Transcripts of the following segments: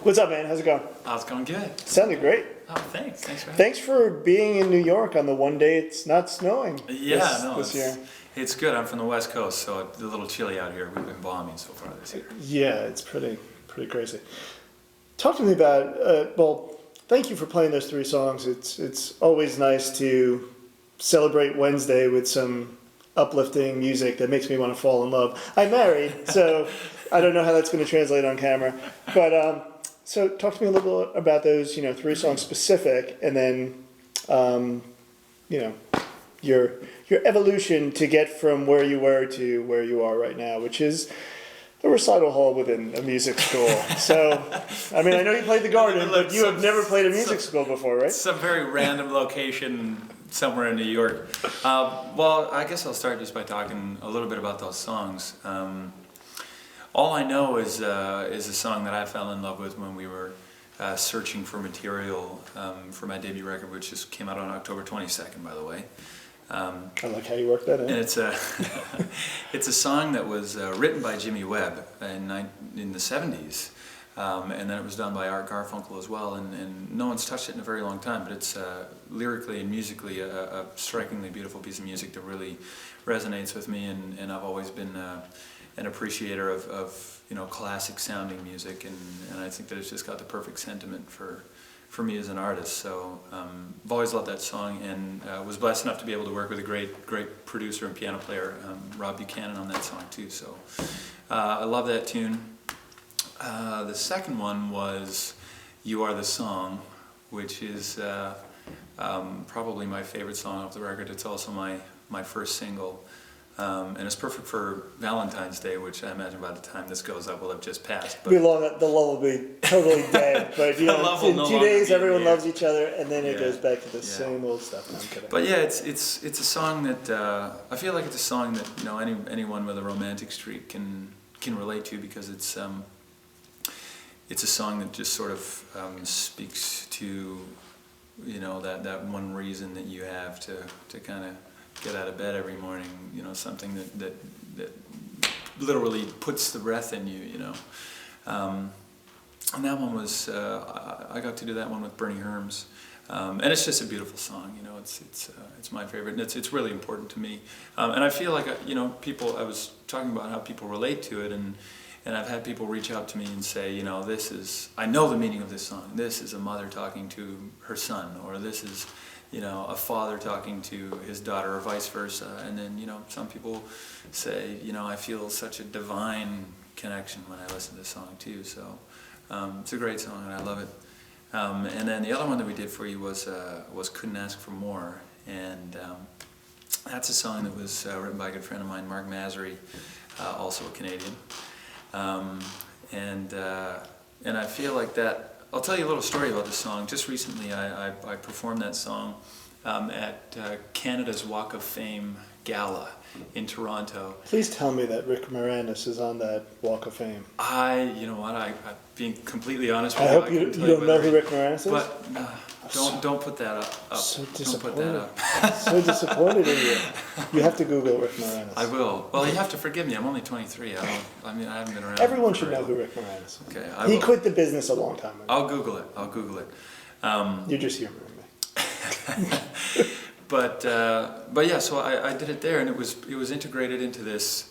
What's up, man? How's it going? It's going good. Sounded great. Oh, thanks. Thanks for having me. Thanks for being in New York on the one day it's not snowing this year. It's good. I'm from the West Coast, so it's a little chilly out here. We've been bombing so far this year. Yeah, it's pretty crazy. Talk to me about, thank you for playing those three songs. It's always nice to celebrate Wednesday with some uplifting music that makes me want to fall in love. I'm married, so I don't know how that's going to translate on camera. But so talk to me a little bit about those, three songs specific, and then, your evolution to get from where you were to where you are right now, which is a recital hall within a music school. So, I mean, I know you played the Garden, but you have never played a music school before, right? Some very random location somewhere in New York. Well, I guess I'll start just by talking a little bit about those songs. All I know is a song that I fell in love with when we were searching for material for my debut record, which just came out on October 22nd, by the way. I like how you work that in. And it's a song that was written by Jimmy Webb in the 70s, and then it was done by Art Garfunkel as well, and no one's touched it in a very long time, but it's lyrically and musically a strikingly beautiful piece of music that really resonates with me, and I've always been an appreciator of classic sounding music, and I think that it's just got the perfect sentiment for me as an artist. So I've always loved that song, and was blessed enough to be able to work with a great producer and piano player, Rob Buchanan, on that song too. So I love that tune. The second one was You Are the Song, which is probably my favorite song off the record. It's also my first single. And it's perfect for Valentine's Day, which I imagine by the time this goes up will have just passed. But the love will be totally dead, but in 2 days everyone loves each other, and then it goes back to the same old stuff. No, I'm kidding. But yeah, it's a song that I feel like it's a song that anyone with a romantic streak can relate to, because it's a song that just sort of speaks to that one reason that you have to kind of get out of bed every morning, something that literally puts the breath in you, And that one was, I got to do that one with Bernie Herms, and it's just a beautiful song, it's my favorite, and it's really important to me, and I feel like people. I was talking about how people relate to it, and I've had people reach out to me and say, I know the meaning of this song. This is a mother talking to her son, or this is a father talking to his daughter, or vice versa. And then, some people say, I feel such a divine connection when I listen to this song too. So it's a great song, and I love it. And then the other one that we did for you was Couldn't Ask for More. And that's a song that was written by a good friend of mine, Mark Masry, also a Canadian. And I feel like that. I'll tell you a little story about this song. Just recently, I performed that song at Canada's Walk of Fame Gala in Toronto. Please tell me that Rick Moranis is on that Walk of Fame. Being completely honest with you, I hope you don't know who Rick Moranis is. But don't put that up. So disappointed. Don't put that up. So disappointed in you. You have to Google Rick Moranis. I will. Well, you have to forgive me. I'm only 23. I haven't been around. Everyone should know who Rick Moranis is. Okay, he quit the business a long time ago. I'll Google it. You're just humoring me. But yeah, so I did it there, and it was integrated into this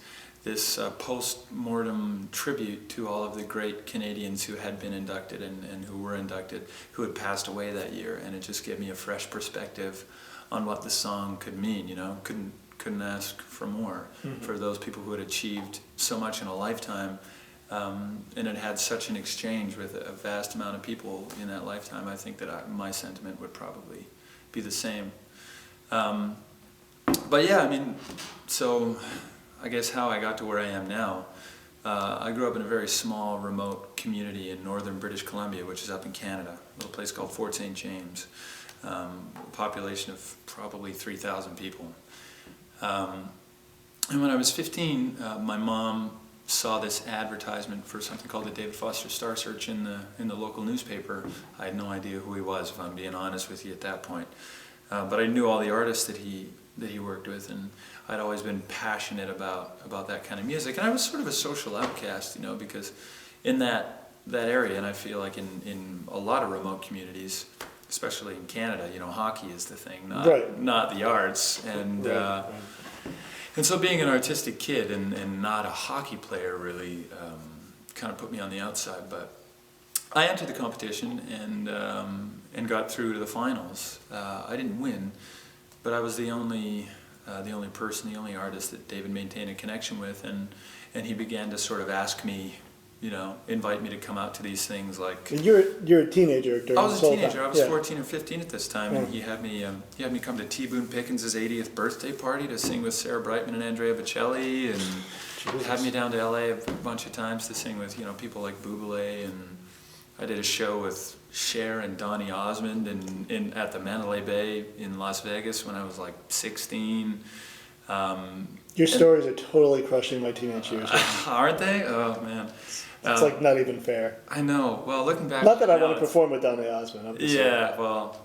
post-mortem tribute to all of the great Canadians who had been inducted and who were inducted, who had passed away that year, and it just gave me a fresh perspective on what the song could mean. Couldn't ask for more, for those people who had achieved so much in a lifetime, and it had such an exchange with a vast amount of people in that lifetime. I think that my sentiment would probably be the same. But yeah, so I guess how I got to where I am now. I grew up in a very small, remote community in northern British Columbia, which is up in Canada, a little place called Fort St. James, a population of probably 3,000 people. And when I was 15, my mom saw this advertisement for something called the David Foster Star Search in the local newspaper. I had no idea who he was, if I'm being honest with you at that point. But I knew all the artists that he worked with, and I'd always been passionate about that kind of music. And I was sort of a social outcast, because in that that area, and I feel like in a lot of remote communities, especially in Canada, you know, hockey is the thing, not the arts, and and so being an artistic kid and not a hockey player really kind of put me on the outside. But I entered the competition and got through to the finals. I didn't win, but I was the only person, the only artist that David maintained a connection with, and he began to sort of ask me, you know, invite me to come out to these things like. And you're a teenager during I was a teenager. time. I was 14 or 15 at this time, and he had me come to T. Boone Pickens' 80th birthday party to sing with Sarah Brightman and Andrea Bocelli, and had me down to LA a bunch of times to sing with, you know, people like Buble, and I did a show with Cher and Donny Osmond at the Mandalay Bay in Las Vegas when I was like 16. Your stories are totally crushing my teenage years. Aren't they? Oh man. It's like not even fair. I know. Well, looking back. Not that I want to perform with Donny Osmond. I'm just saying. Well,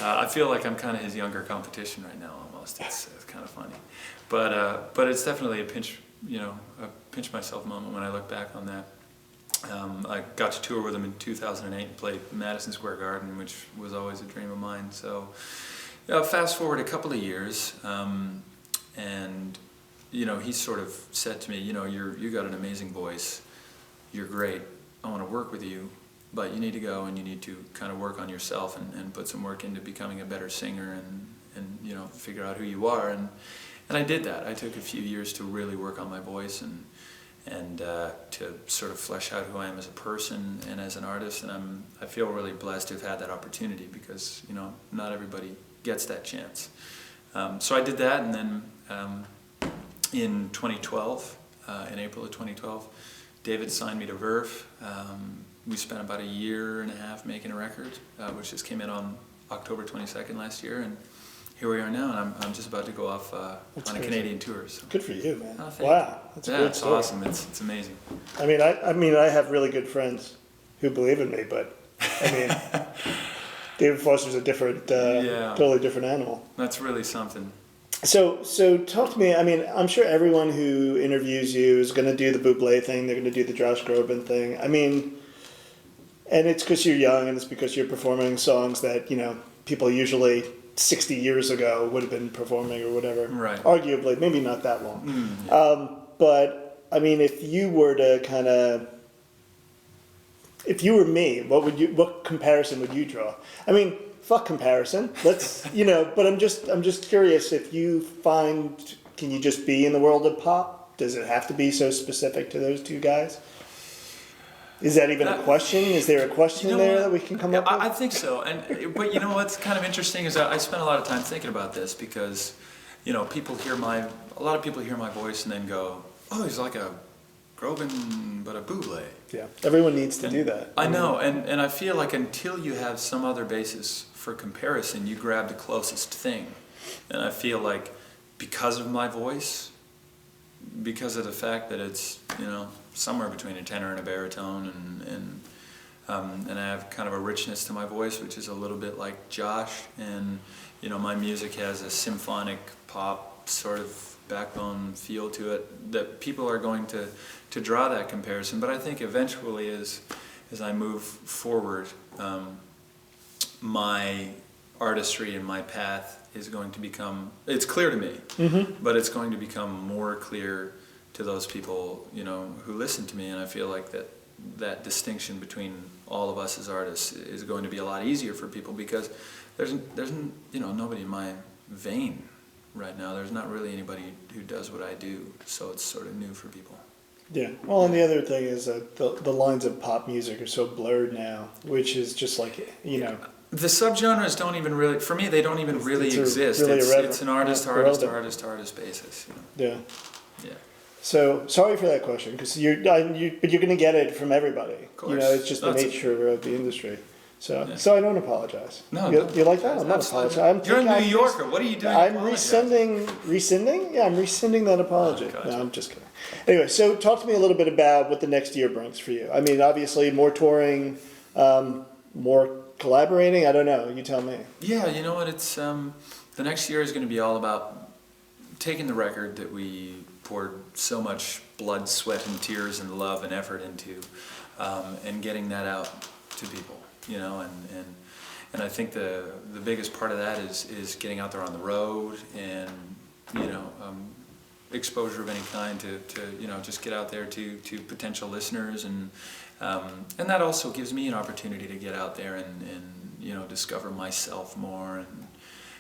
I feel like I'm kind of his younger competition right now almost. It's kind of funny. But it's definitely a pinch myself moment when I look back on that. I got to tour with him in 2008 and played Madison Square Garden, which was always a dream of mine. So fast forward a couple of years, and you know, he sort of said to me, you know, you got an amazing voice, you're great, I want to work with you, but you need to go and you need to kind of work on yourself and put some work into becoming a better singer and you know, figure out who you are. And I did that. I took a few years to really work on my voice and to sort of flesh out who I am as a person and as an artist, and I feel really blessed to have had that opportunity because, you know, not everybody gets that chance. So I did that, and then in 2012, in April of 2012, David signed me to Verve. We spent about a year and a half making a record, which just came in on October 22nd last year, and here we are now, and I'm just about to go off on a Canadian tour. So. Good for you, man. Oh, wow, that's a great it's story. awesome. It's amazing. I mean, I have really good friends who believe in me, but I mean, David Foster's a different, totally different animal. That's really something. So talk to me. I mean, I'm sure everyone who interviews you is going to do the Buble thing. They're going to do the Josh Groban thing. I mean, and it's because you're young, and it's because you're performing songs that, you know, people usually 60 years ago would have been performing or whatever. Right. Arguably, maybe not that long. But I mean, if you were to kind of, if you were me, what comparison would you draw? I mean, fuck comparison. Let's, you know, but I'm just curious if you find, can you just be in the world of pop? Does it have to be so specific to those two guys? Is that even a question? Is there a question there that we can come up with? I think so. But you know what's kind of interesting is I spent a lot of time thinking about this because, you know, a lot of people hear my voice and then go, oh, he's like a Groban but a Buble. Yeah, everyone needs to do that. I know, and I feel like until you have some other basis for comparison, you grab the closest thing. And I feel like because of my voice, because of the fact that it's, you know, somewhere between a tenor and a baritone, and I have kind of a richness to my voice, which is a little bit like Josh, and you know, my music has a symphonic pop sort of backbone feel to it, that people are going to draw that comparison. But I think eventually as I move forward, my artistry and my path is going to become, it's clear to me, but it's going to become more clear to those people, you know, who listen to me, and I feel like that distinction between all of us as artists is going to be a lot easier for people because there's you know, nobody in my vein right now. There's not really anybody who does what I do, so it's sort of new for people. Yeah. Well, and the other thing is that the lines of pop music are so blurred now, which is just like, you know. The subgenres don't even really, for me, they don't even really exist. Really it's an artist basis. You know? Yeah. Yeah. So sorry for that question, because but you're going to get it from everybody. Of course. You know, it's just the nature of the industry. So I don't apologize. No, you like that? I'm not apologizing. You're a New Yorker. What are you doing? I'm rescinding. Yeah, I'm rescing that apology. Oh, no, I'm just kidding. Anyway, so talk to me a little bit about what the next year brings for you. I mean, obviously more touring, more collaborating. I don't know. You tell me. Yeah, you know what? It's the next year is going to be all about taking the record that we poured so much blood, sweat, and tears and love and effort into, and getting that out to people, you know, and I think the biggest part of that is getting out there on the road and, you know, exposure of any kind to you know, just get out there to potential listeners, and that also gives me an opportunity to get out there and you know, discover myself more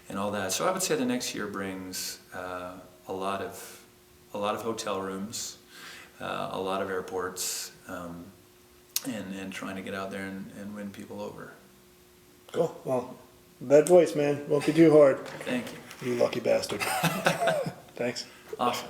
and all that. So I would say the next year brings a lot of hotel rooms, a lot of airports, and trying to get out there and win people over. Cool. Well, that voice, man, won't be too hard. Thank you. You lucky bastard. Thanks. Awesome.